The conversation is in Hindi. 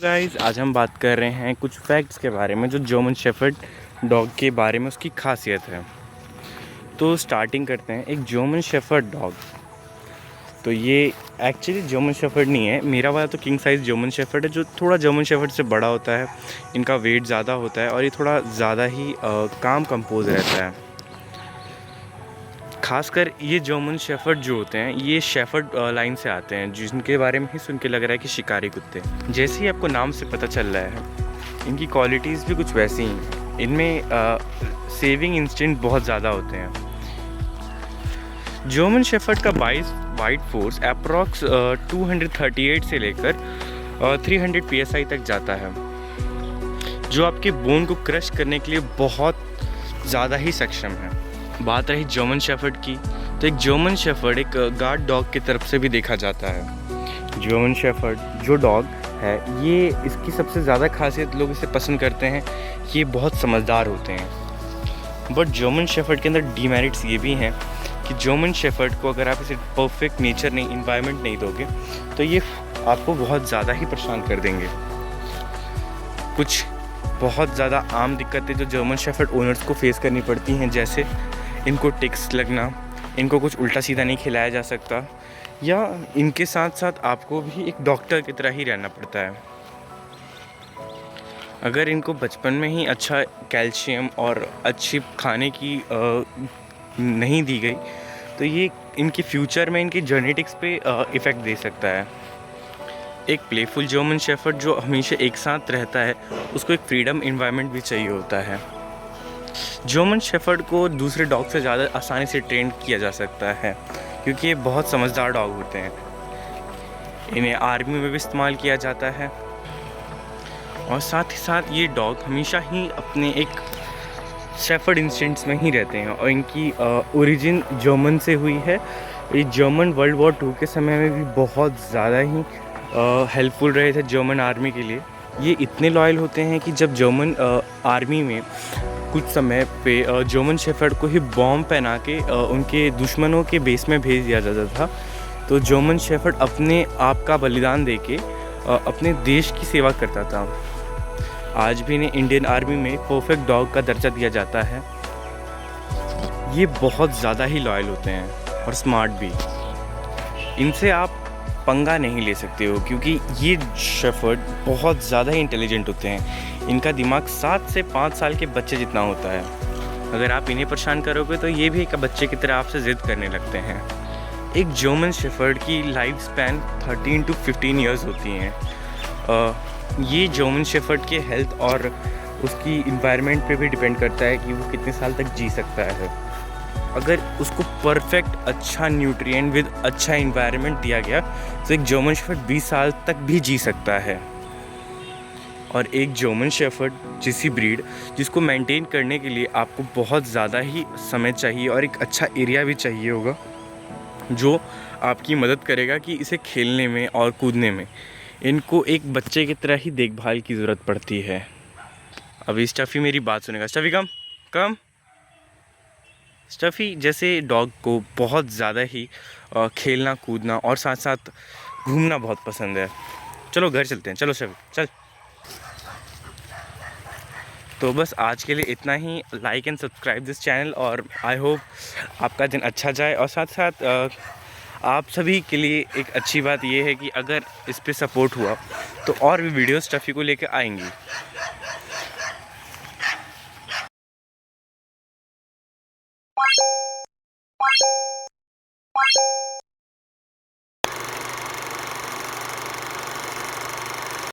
गाइस आज हम बात कर रहे हैं कुछ फैक्ट्स के बारे में जो जर्मन शेफर्ड डॉग के बारे में उसकी खासियत है। तो स्टार्टिंग करते हैं एक जर्मन शेफर्ड डॉग। तो ये एक्चुअली जर्मन शेफर्ड नहीं है, मेरा वाला तो किंग साइज़ जर्मन शेफर्ड है जो थोड़ा जर्मन शेफर्ड से बड़ा होता है। इनका वेट ज़्यादा होता है और ये थोड़ा ज़्यादा ही काम कंपोज रहता है। खासकर ये जर्मन शेफर्ड जो होते हैं ये शेफर्ड लाइन से आते हैं, जिनके बारे में ही सुन के लग रहा है कि शिकारी कुत्ते। जैसे ही आपको नाम से पता चल रहा है इनकी क्वालिटीज़ भी कुछ वैसी ही हैं। इनमें सेविंग इंस्टिंक्ट बहुत ज़्यादा होते हैं। जर्मन शेफर्ड का बाइट फोर्स अप्रॉक्स 238 से लेकर 300 psi तक जाता है, जो आपके बोन को क्रश करने के लिए बहुत ज़्यादा ही सक्षम है। बात रही जर्मन शेफर्ड की, तो एक जर्मन शेफर्ड एक गार्ड डॉग की तरफ से भी देखा जाता है। जर्मन शेफर्ड जो डॉग है ये इसकी सबसे ज़्यादा खासियत लोग इसे पसंद करते हैं, ये बहुत समझदार होते हैं। बट जर्मन शेफर्ड के अंदर डीमेरिट्स ये भी हैं कि जर्मन शेफर्ड को अगर आप इसे परफेक्ट नेचर नहीं, इन्वायरमेंट नहीं दोगे तो ये आपको बहुत ज़्यादा ही परेशान कर देंगे। कुछ बहुत ज़्यादा आम दिक्कतें जो जर्मन शेफर्ड ओनर्स को फेस करनी पड़ती हैं, जैसे इनको टिक्स लगना, इनको कुछ उल्टा सीधा नहीं खिलाया जा सकता, या इनके साथ साथ आपको भी एक डॉक्टर की तरह ही रहना पड़ता है। अगर इनको बचपन में ही अच्छा कैल्शियम और अच्छी खाने की नहीं दी गई तो ये इनके फ्यूचर में इनके जेनेटिक्स पे इफ़ेक्ट दे सकता है। एक प्लेफुल जर्मन शेफर्ड जो हमेशा एक साथ रहता है उसको एक फ्रीडम इन्वायरमेंट भी चाहिए होता है। जर्मन शेफर्ड को दूसरे डॉग से ज़्यादा आसानी से ट्रेन किया जा सकता है क्योंकि ये बहुत समझदार डॉग होते हैं। इन्हें आर्मी में भी इस्तेमाल किया जाता है और साथ ही साथ ये डॉग हमेशा ही अपने एक शेफर्ड इंस्टिंक्ट्स में ही रहते हैं और इनकी ओरिजिन जर्मन से हुई है। ये जर्मन वर्ल्ड वॉर 2 के समय में भी बहुत ज़्यादा ही हेल्पफुल रहे थे जर्मन आर्मी के लिए। ये इतने लॉयल होते हैं कि जब जर्मन आर्मी में कुछ समय पे जर्मन शेफर्ड को ही बॉम्ब पहना के उनके दुश्मनों के बेस में भेज दिया जाता था, तो जर्मन शेफर्ड अपने आप का बलिदान देके अपने देश की सेवा करता था। आज भी इन्हें इंडियन आर्मी में परफेक्ट डॉग का दर्जा दिया जाता है। ये बहुत ज़्यादा ही लॉयल होते हैं और स्मार्ट भी। इनसे आप पंगा नहीं ले सकते हो क्योंकि ये शेफर्ड बहुत ज़्यादा ही इंटेलिजेंट होते हैं। इनका दिमाग 7 से 5 साल के बच्चे जितना होता है। अगर आप इन्हें परेशान करोगे तो ये भी एक बच्चे की तरह आपसे ज़िद करने लगते हैं। एक जर्मन शेफर्ड की लाइफ स्पैन 13 to 15 ईयर्स होती हैं। ये जर्मन शेफर्ड के हेल्थ और उसकी इन्वायरमेंट पे भी डिपेंड करता है कि वो कितने साल तक जी सकता है। अगर उसको परफेक्ट अच्छा न्यूट्रिएंट विद अच्छा इन्वायरमेंट दिया गया तो एक जर्मन शेफर्ड 20 साल तक भी जी सकता है। और एक जर्मन शेफर्ड जैसी ब्रीड जिसको मेंटेन करने के लिए आपको बहुत ज़्यादा ही समय चाहिए और एक अच्छा एरिया भी चाहिए होगा जो आपकी मदद करेगा कि इसे खेलने में और कूदने में। इनको एक बच्चे की तरह ही देखभाल की ज़रूरत पड़ती है। अभी स्टफ़ी मेरी बात सुनेगा। स्टफ़ी कम कम। स्टफ़ी जैसे डॉग को बहुत ज़्यादा ही खेलना कूदना और साथ साथ घूमना बहुत पसंद है। चलो घर चलते हैं, चलो स्टफ़ी चल। तो बस आज के लिए इतना ही। Like and subscribe this channel और आई होप आपका दिन अच्छा जाए। और साथ साथ आप सभी के लिए एक अच्छी बात यह है कि अगर इस पे सपोर्ट हुआ तो और भी वीडियोस स्टफ़ी को लेकर आएंगी।